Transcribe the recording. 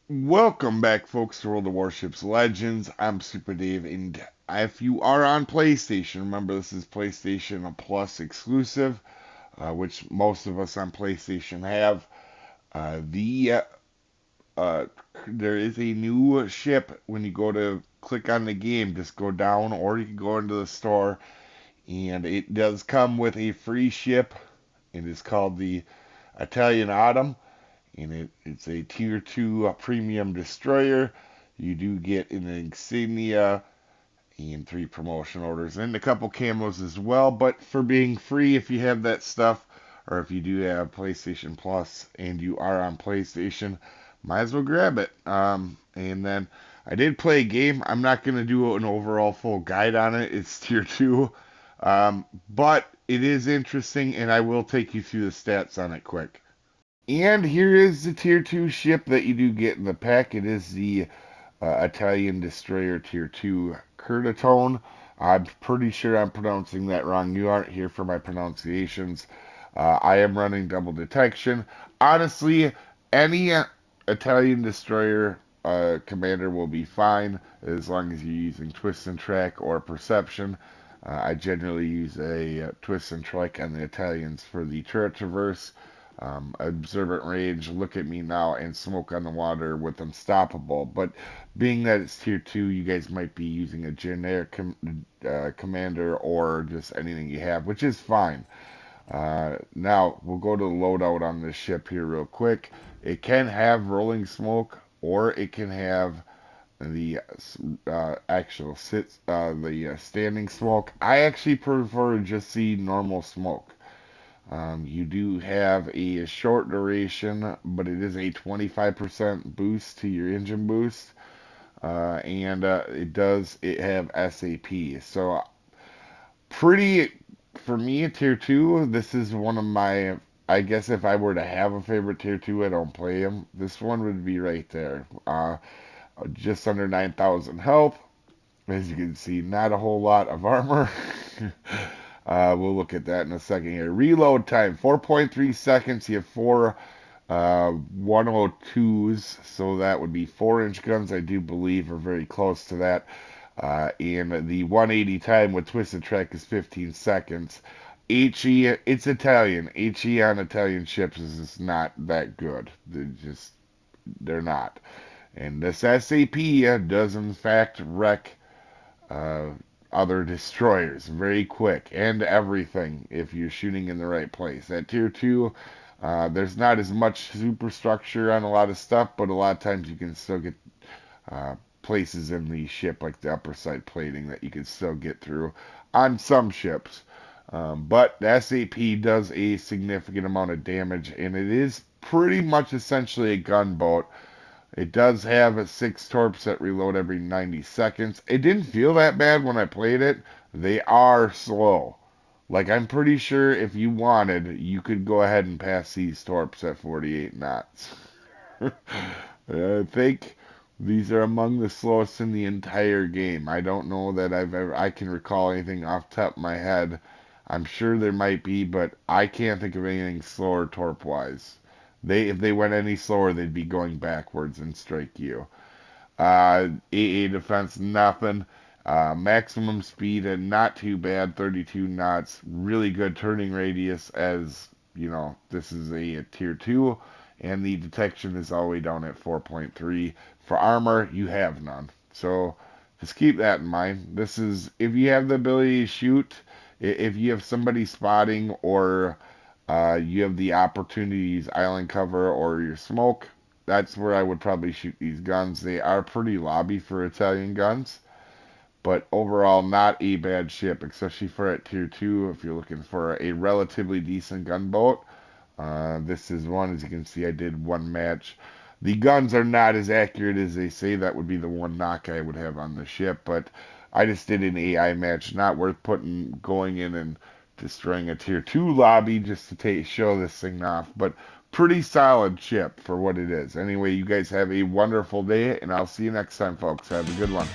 Welcome back, folks, to World of Warships Legends. I'm Soopa-Dave, and if you are on PlayStation, remember this is PlayStation Plus exclusive, which most of us on PlayStation have. Uh, the there is a new ship when you go to click on the game. Just go down, or you can go into the store, and it does come with a free ship. It is called the Italian Autumn, and it's a tier 2 premium destroyer. You do get an insignia and 3 promotion orders and a couple camos as well. But for being free, if you have that stuff, or if you do have PlayStation Plus and you are on PlayStation, might as well grab it. And then I did play a game. I'm not going to do an overall full guide on it. It's tier 2. But it is interesting, and I will take you through the stats on it quick. And here is the tier 2 ship that you do get in the pack. It is the Italian destroyer tier 2 Curtatone. I'm pretty sure I'm pronouncing that wrong. You aren't here for my pronunciations. I am running double detection. Honestly, any Italian destroyer commander will be fine as long as you're using twist and track or perception. I generally use a twist and track on the Italians for the turret traverse. Observant range, look at me now, and smoke on the water with unstoppable. But being that it's tier 2, you guys might be using a generic commander or just anything you have, which is fine. Now, we'll go to the loadout on this ship here real quick. It can have rolling smoke, or it can have the standing smoke. I actually prefer to just see normal smoke. You do have a short duration, but it is a 25% boost to your engine boost, and it have SAP. So pretty for me, a tier 2. This is one of my. I guess if I were to have a favorite tier 2, I don't play him. This one would be right there. Just under 9,000 health. As you can see, not a whole lot of armor. We'll look at that in a second here. Reload time, 4.3 seconds. You have four 102s, so that would be 4-inch guns, I do believe, are very close to that. And the 180 time with Twisted Track is 15 seconds. HE, it's Italian. HE on Italian ships is just not that good. They're not. And this SAP does in fact wreck uh, other destroyers very quick and everything if you're shooting in the right place. At tier 2, there's not as much superstructure on a lot of stuff, but a lot of times you can still get places in the ship, like the upper side plating, that you can still get through on some ships. But the SAP does a significant amount of damage, and it is pretty much essentially a gunboat. It does have a 6 torps that reload every 90 seconds. It didn't feel that bad when I played it. They are slow. Like, I'm pretty sure if you wanted, you could go ahead and pass these torps at 48 knots. I think these are among the slowest in the entire game. I don't know that I can recall anything off the top of my head. I'm sure there might be, but I can't think of anything slower torp-wise. If they went any slower, they'd be going backwards and strike you. AA defense, nothing. Maximum speed, and not too bad, 32 knots. Really good turning radius, as you know, this is a tier 2, and the detection is all the way down at 4.3. For armor, you have none. So just keep that in mind. This is, if you have the ability to shoot, if you have somebody spotting, or you have the opportunity to use island cover or your smoke, that's where I would probably shoot these guns. They are pretty lobby for Italian guns, but overall not a bad ship, especially for at tier 2 if you're looking for a relatively decent gunboat. This is one. As you can see, I did one match. The guns are not as accurate as they say. That would be the one knock I would have on the ship, but I just did an AI match. Not worth going in and destroying a tier 2 lobby just to show this thing off, but pretty solid ship for what it is. Anyway, you guys have a wonderful day, and I'll see you next time, folks. Have a good one.